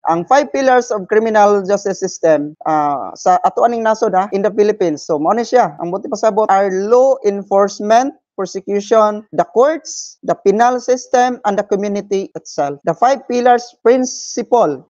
ang 5 pillars of criminal justice system sa ato aning nasod in the Philippines. So mao ni siya, ang buti pasabot are law enforcement, prosecution, the courts, the penal system, and the community itself. The 5 pillars principle.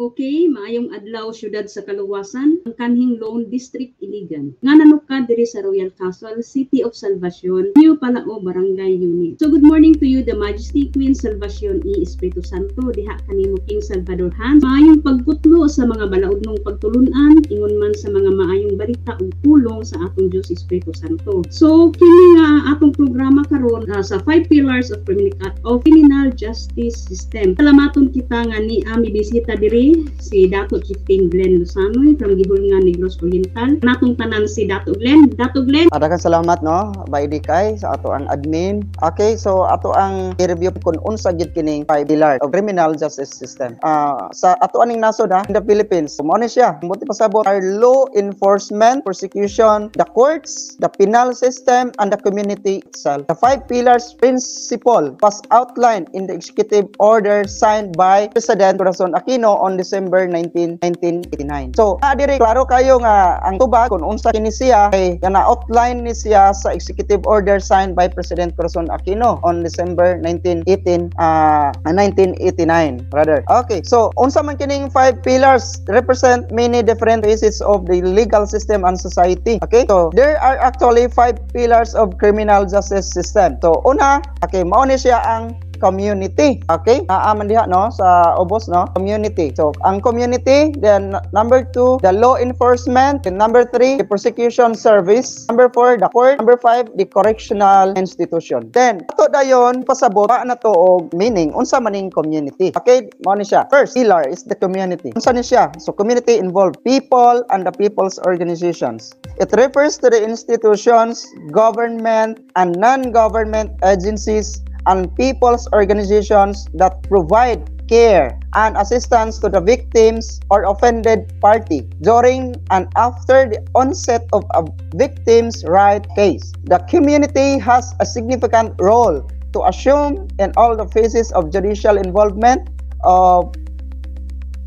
Okay, maayong adlaw syudad sa Kaluwasan, ang kanhing Lone District Iligan. Nga nanuka diri sa Royal Castle, City of Salvacion, New Palao, Barangay Unit. So good morning to you, the Majesty Queen Salvacion E. Espiritu Santo, diha kanimo King Salvador Hans. Maayong pagputlo sa mga balaodnong pagtulunan, ingon man sa mga maayong balita ug pulong sa atong Dios Espiritu Santo. So kini nga atong programa karon sa 5 pillars of criminal justice system. Salamaton kita nga ni ami bisita diri si Dato Chieftain Glenn Lozano from Gihulngan, Negros Oriental. Natong tanan si Dato Glenn. Dato Glenn. Adakan salamat no, Baidi kay sa ato ang admin. Okay, so ato ang i-review kung unsa gid kining 5 pillars of criminal justice system. Sa ato aning nasod in the Philippines. Mao ni siya. Buti pasabot are law enforcement, prosecution, the courts, the penal system, and the community itself. The 5 pillars principle was outlined in the executive order signed by President Corazon Aquino on December 1989. So, adiri klaro kayo nga ang tubag kung unsa kini siya kay na-outline ni siya sa executive order signed by President Corazon Aquino on December 1989 rather. Okay, so unsa man kining 5 pillars represent many different phases of the legal system and society. Okay, so there are actually 5 pillars of criminal justice system. So una, okay, mao ni siya ang community. Okay? Naaman diha no sa ubos no, community. So ang community, then number 2, the law enforcement, then number 3, the prosecution service, number 4, the court, number 5, the correctional institution. Then ato dayon pasabot na to og meaning unsa maning community. Okay? Mao ni siya. First pillar is the community. Unsa ni siya? So community involve people and the people's organizations. It refers to the institutions, government and non-government agencies and people's organizations that provide care and assistance to the victims or offended party during and after the onset of a victim's right case. The community has a significant role to assume in all the phases of judicial involvement of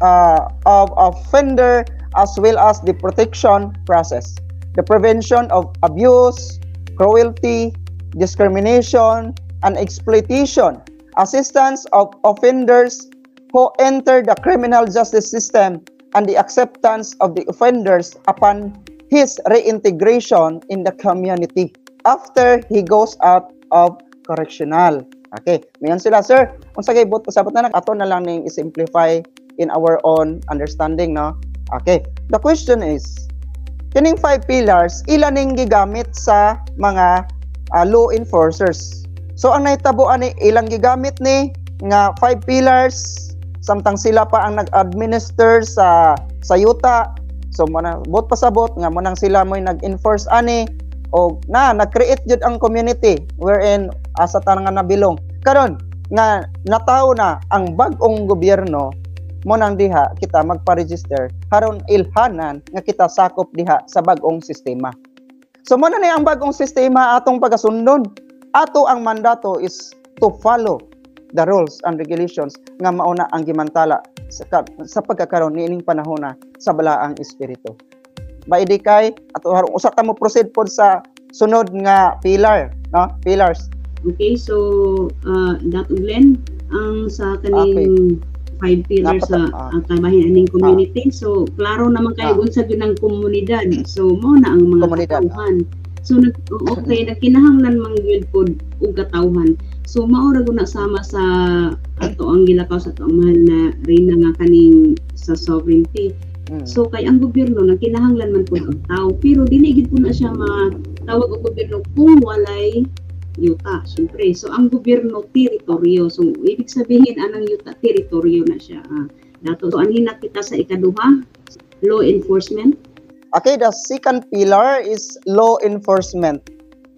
offender as well as the protection process, the prevention of abuse, cruelty, discrimination, and exploitation, assistance of offenders who enter the criminal justice system, and the acceptance of the offenders upon his reintegration in the community after he goes out of correctional. Okay, mayon sila sir. Unsa kay but pasabot na ato na lang ning i-simplify in our own understanding no. Okay, the question is kining 5 pillars ila ning gigamit sa mga law enforcers. So ang nahitaboan ni ilang gigamit ni nga 5 pillars samtang sila pa ang nag-administer sa yuta. So bot pasabot nga mo nang sila mo'y nag-enforce ani o nag-create jud ang community wherein asa tanang nabilong. Karon nga nataw na ang bag-ong gobyerno mo nang diha kita magpa-register haron ilhanan nga kita sakop diha sa bag-ong sistema. So mo na ni ang bag-ong sistema atong pagasundon. Ato ang mandato is to follow the rules and regulations nga mauna ang gimantala sa pagkakaroon niining panahon na sa balaang espiritu. Baidi kay ato harong usa ta mo proceed pod sa sunod nga pillar, no? Pillars. Okay, so Dato Glenn ang sa kaning 5 pillars sa kabahin aning community. So klaro naman kayo unsa gyud ang komunidad. So mo na ang mga katawhan. So okay, nagkinahanglan man gyud pod og katawhan. So mao ra guna sama sa ato ang gilakaw sa ato mahal na reyna nga kaning sa sovereignty. So kay ang gobyerno nagkinahanglan man pod og tao, pero dili gid po na siya matawag og gobyerno kung walay yuta. Siyempre, so ang gobyerno teritoryo. So ibig sabihin anang yuta teritoryo na siya. Dato so anhin na kita sa ikaduha, law enforcement. Okay, the second pillar is law enforcement.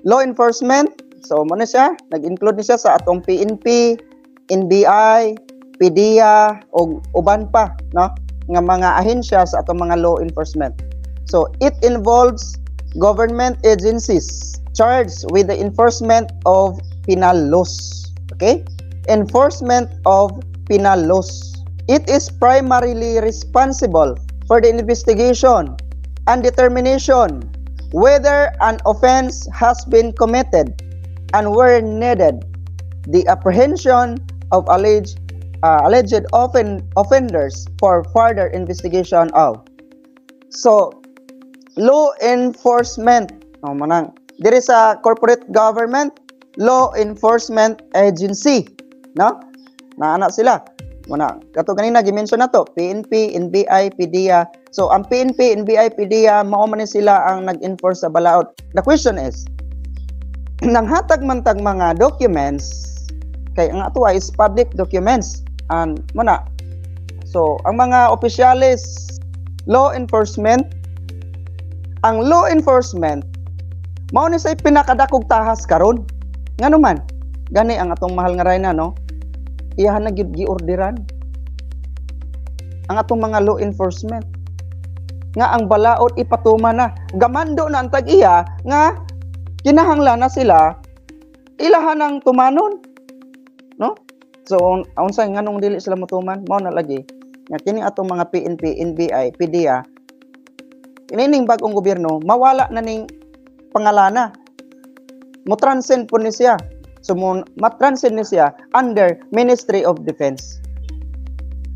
Law enforcement, so mo na siya, nag-include ni siya sa atong PNP, NBI, PDEA, o uban pa, no? nga mga ahensya sa atong mga law enforcement. So it involves government agencies charged with the enforcement of penal laws. Okay? Enforcement of penal laws. It is primarily responsible for the investigation and determination whether an offense has been committed and where needed, the apprehension of alleged offenders for further investigation of. So, law enforcement, manang, diri sa corporate government, law enforcement agency, no? Naana sila. Muna, kato kanina gi-mention nato, PNP, NBI, PDEA. So, ang PNP, NBI, PDEA, mao man sila ang nag-enforce sa balaod. The question is, nang hatag man tag mga documents, kay ang ato is public documents. And muna, so, ang mga opisyalis, law enforcement, ang law enforcement, mao ni say pinakadakog tahas karon. Ngano man, gani ang atong mahal nga rayna, no? Iyahan na gyud giorderan ang atong mga law enforcement nga ang balaod ipatuma na, gamando na ang tag-iya nga kinahanglan na sila ilahan ang tumanon, no? So unsay nganong dili sila motuman, mao na lagi nga kini atong mga PNP, NBI, PDEA, ining bag-ong gobyerno mawala na ning pangalana, mo transcend po ni siya. So, matranscend ni siya under Ministry of Defense.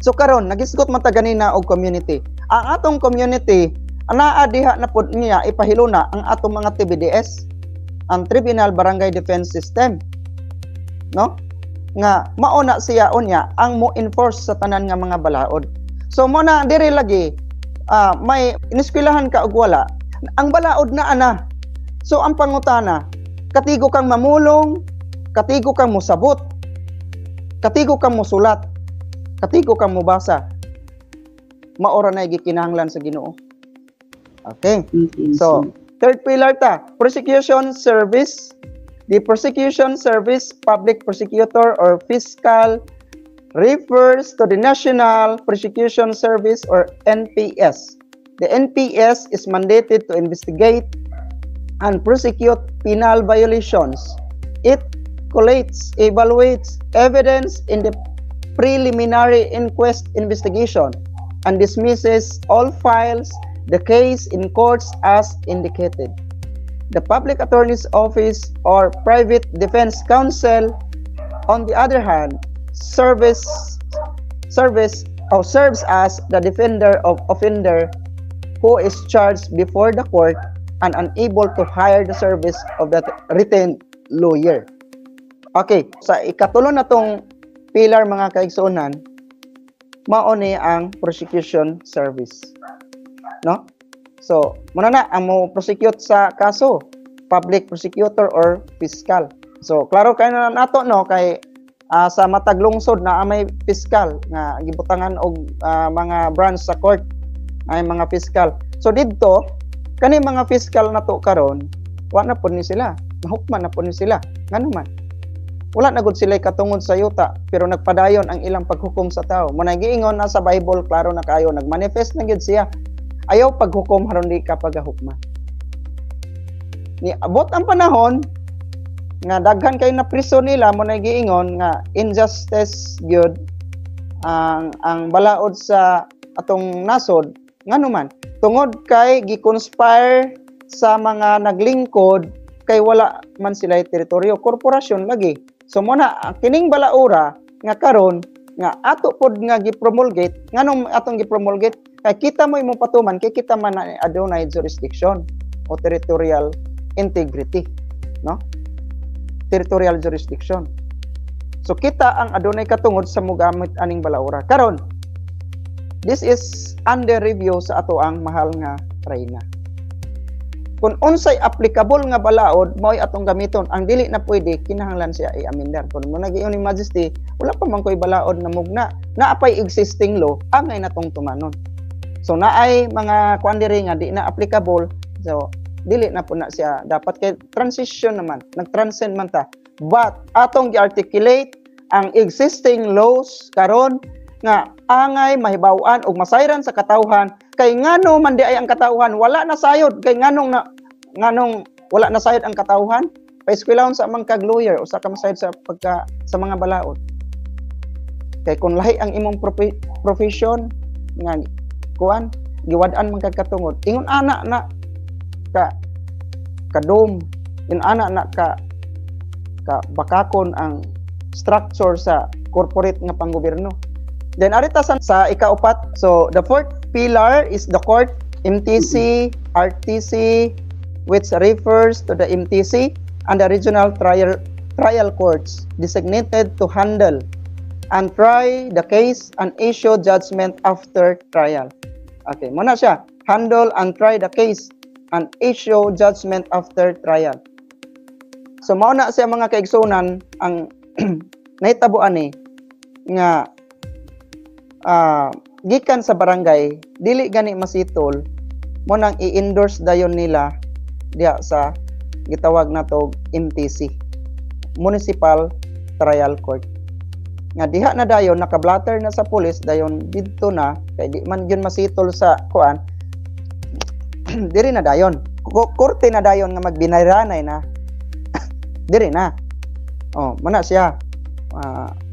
So, karon nagisgot man ta ganina og community. Ang atong community, anaa diha na pod niya ipahilo na ang atong mga TBDS, ang Tribunal Barangay Defense System. No? Nga mauna siya unya ang mo enforce sa tanan nga mga balaod. So, mo na diri lagi may iniskwelahan ka og wala. Ang balaod na ana. So, ang pangutana, katigo kang mamulong, katigo kang musabot, katigo kang musulat, katigo kang mubasa, maora na gikinahanglan sa Ginoo. Okay. So, third pillar ta, prosecution service. The prosecution service, public prosecutor or fiscal, refers to the National Prosecution Service or NPS. The NPS is mandated to investigate and prosecute penal violations. It collates, evaluates evidence in the preliminary inquest investigation and dismisses all files the case in courts as indicated. The Public Attorney's Office or Private Defense Counsel, on the other hand, serves as the defender of offender who is charged before the court and unable to hire the service of the retained lawyer. Okay, sa ikatulo na tong pillar mga kaigsuonan, mao ni ang prosecution service. No? So, muna na ang mo prosecute sa kaso, public prosecutor or fiscal. So, klaro kayo na nato no kay sa matag lungsod na may fiscal nga gibutangan og mga branch sa court ay mga fiscal. So didto kani mga fiscal nato karon, wa na pud ni sila, nahukman na pud ni sila. Ngano man? Wala na gud sila katungod sa yuta, pero nagpadayon ang ilang paghukom sa tao. Muna giingon na sa Bible, klaro na kayo, nagmanifest na gud siya. Ayaw paghukom haron di ka pagahukma. Ni abot ang panahon nga daghan kay na priso nila, muna giingon nga injustice gyud ang balaod sa atong nasod. Ngano man? Tungod kay gi-conspire sa mga naglingkod kay wala man sila teritoryo, korporasyon lagi. So muna kining balaura nga karon nga ato pod nga gi-promulgate, nganong atong gi-promulgate kay kita mo imong patuman kay kita man adunay jurisdiction o territorial integrity, no? Territorial jurisdiction. So kita ang adunay katungod sa mogamit aning balaura. Karon this is under review sa ato ang mahal nga reyna. Kung unsay applicable nga balaod mo'y atong gamiton, ang dili na pwede kinahanglan siya i-amendar. Kung mo nagiyon ni Majesty, wala pa man koy balaod na mugna, naapay existing law angay natong tumanon. So naay mga kuan diri nga di na applicable, so dili na po na siya dapat kay transition naman, nag-transcend man ta. But atong gi-articulate ang existing laws karon nga angay mahibaw-an og masayran sa katawhan kay ngano man di ay ang katawhan wala na sayod kay nganong wala na sayod ang katawhan paeskwelahon sa mga kag-lawyer usa ka masayod sa mga balaod kay kung lahi ang imong profession nga kuan giwad-an man kag katungod ingon ana na kadom in ana na ka bakakon ang structure sa corporate nga panggobyerno. Then arita sa ikaupat, so the fourth pillar is the court, MTC, RTC, which refers to the MTC and the regional trial courts designated to handle and try the case and issue judgment after trial. Okay, muna siya, handle and try the case and issue judgment after trial. So mao na siya mga kaigsunan ang nahitabuan ni nga gikan sa barangay dili gani masitol mo nang i-endorse dayon nila diha sa gitawag nato MTC, Municipal Trial Court. Nga diha na dayon nakablatter na sa pulis dayon didto na kay di man gyud masitol sa kuan diri na dayon korte na dayon nga magbinayranay na diri na mana siya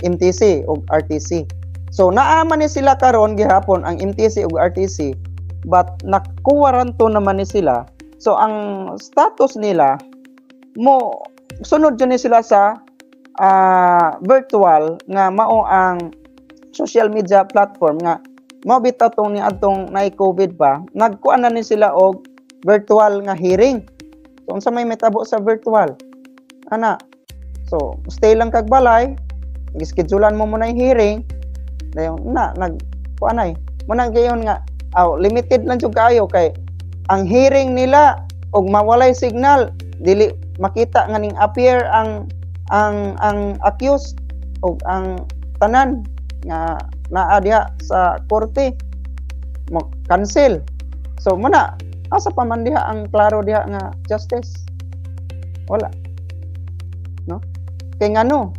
MTC ug RTC. So naaman ni sila karon gihapon ang MTC ug RTC but nakuwaranto naman ni sila. So ang status nila mo sunod jud ni sila sa virtual nga mao ang social media platform nga mao bitaw tong ni adtong nay COVID pa nagkuan na ni sila og virtual nga hearing. So unsa may metabo sa virtual ana so stay lang kag balay gischedulean mo muna yung hearing dayon na nagkuanay mo nang gayon nga limited lang jud kayo kay ang hearing nila og mawalay signal dili makita nga ning appear ang accused og ang tanan nga naa diha sa korte mo cancel. So muna asa pa man diha ang klaro diha nga justice wala no kay ngano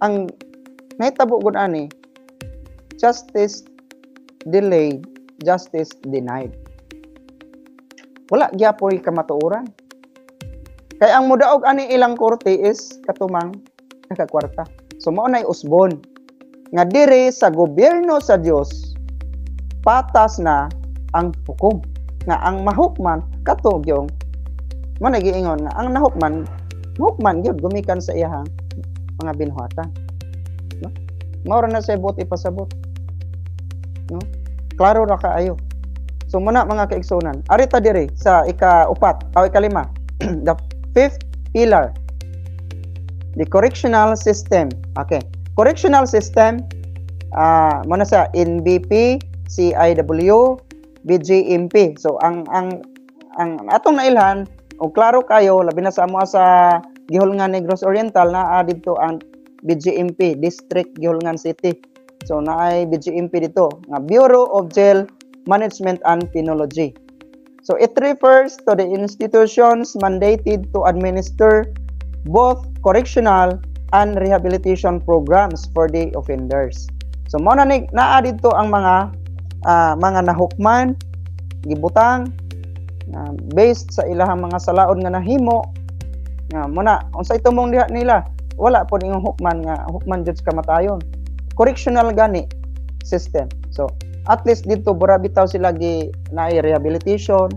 ang nahitabo gud ani justice delayed, justice denied. Wala gyapon kamatuoran. Kay ang mudaog ani ilang korte is katumang nakakwarta. So mao nay usbon nga diri sa gobyerno sa Dios patas na ang hukom nga ang mahukman katugyong mo nagiingon nga ang nahukman gyud gumikan sa iyahang mga binuhatan no mao na sa ibot ipasabot no klaro ra kaayo. So muna mga kaigsunan arita diri sa ikaupat o ikalima the fifth pillar, the correctional system. Okay, correctional system muna sa NBP, CIW, BJMP. So ang atong nailhan o klaro kayo labi na sa amo sa Gihulngan Negros Oriental na dito ang BJMP District Gihulngan City. So naay BJMP dito nga Bureau of Jail Management and Penology. So it refers to the institutions mandated to administer both correctional and rehabilitation programs for the offenders. So mo na naa dito ang mga nahukman gibutang based sa ilahang mga salaod nga nahimo nga muna unsay tumong diha nila wala po ning hukman nga hukman jud kamatayon correctional gani system. So at least dito bura bitaw sila naay rehabilitation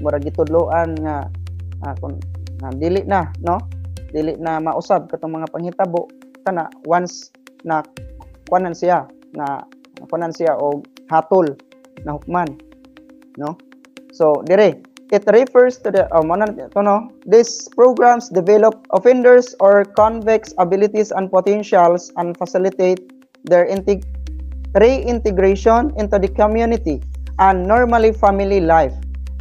mura gitudloan nga kung dili na no dili na mausab katong mga panghitabo kana once na kuanan siya og hatol na hukman no. So dire it refers to the these programs develop offenders or convicts abilities and potentials and facilitate their reintegration into the community and normally family life.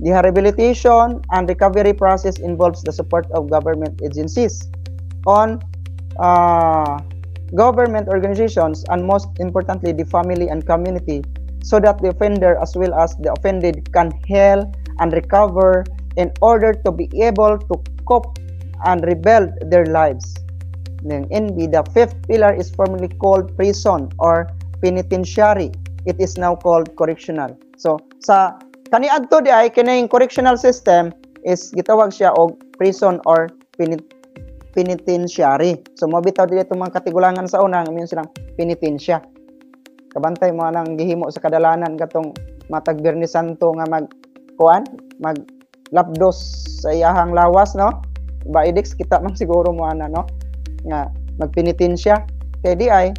The rehabilitation and recovery process involves the support of government agencies on government organizations and most importantly the family and community so that the offender as well as the offended can heal and recover in order to be able to cope and rebuild their lives. Then NB, the fifth pillar is formerly called prison or penitentiary. It is now called correctional. So sa kaniadto di ay kining correctional system is gitawag siya og prison or penitentiary. So mabitaw dili itong mga katigulangan sa una, ngayon silang penitensya. Kabantay mo nang gihimo sa kadalanan katong matag Biyernes Santo nga mag lapdos sa iyahang lawas, no? Baidix kita man siguro mo ana, no? Nga magpenitensya. Kay di ay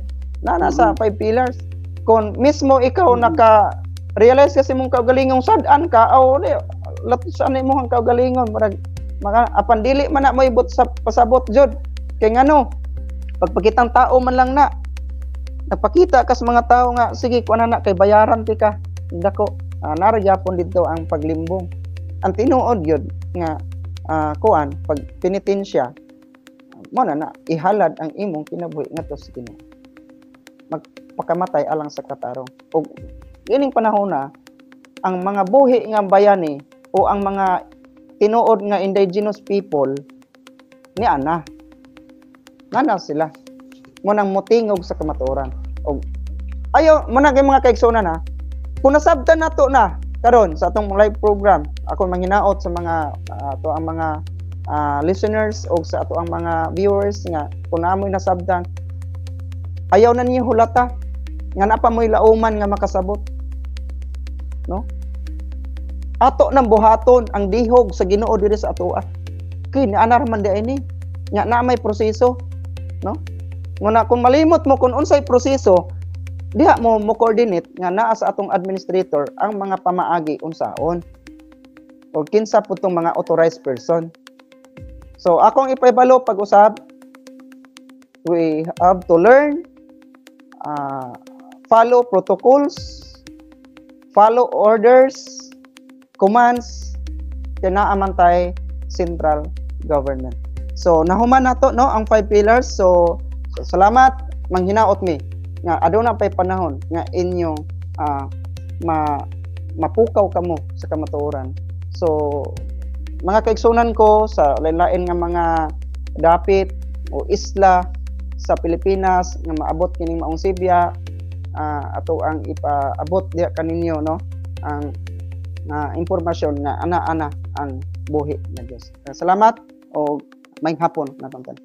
nasa 5 pillars. Kung mismo ikaw naka-realize kasi mong kaugalingong sad-an ka, o latusan mo ang kaugalingon, apan dili man na mo ibot sa pasabot jud. Kay ngano, pagpakitang tao man lang na, nagpakita ka sa mga tao nga, sige, kung na kay bayaran ti ka, dako, naragyapon dito ang paglimbong. Ang tinuod yun, nga, pag penitensya, mo na ihalad ang imong kinabuhi nga to sa Ginoo. Magpakamatay alang sa katarong. O ining panahon na, ang mga buhi nga bayani o ang mga tinuod nga indigenous people ni ana sila mo nang motingog sa kamatuoran. O ayo mo na kay mga kaigsunan na kung nasabtan nato na karon sa atong live program, ako manghinaot sa mga ato ang mga listeners o sa ato ang mga viewers nga kung naamoy nasabtan, ayaw na niyo hulata nga napa mo'y lauman nga makasabot, no? Ato nang buhaton ang dihog sa Ginoo diri sa atoa. Kini anar man di ini nya na may proseso, no? Nguna kung malimot mo kung unsay proseso, diha mo coordinate nga naa sa atong administrator ang mga pamaagi unsaon o kinsa putong mga authorized person. So akong ipaybalo pag-usab, we have to learn, follow protocols, follow orders, commands, tinaaman tay central government. So nahuman nato, no, ang 5 pillars. So salamat, manghinaot mi nga aduna pay panahon nga inyong mapukaw kamo sa kamatuoran. So mga kaigsunan ko sa lain-lain nga mga dapit o isla sa Pilipinas nga maabot kining maong Sibya, ato ang ipaabot diha kaninyo, no, ang impormasyon nga ana-ana ang buhi na Dios. Salamat o may hapon na pangtan.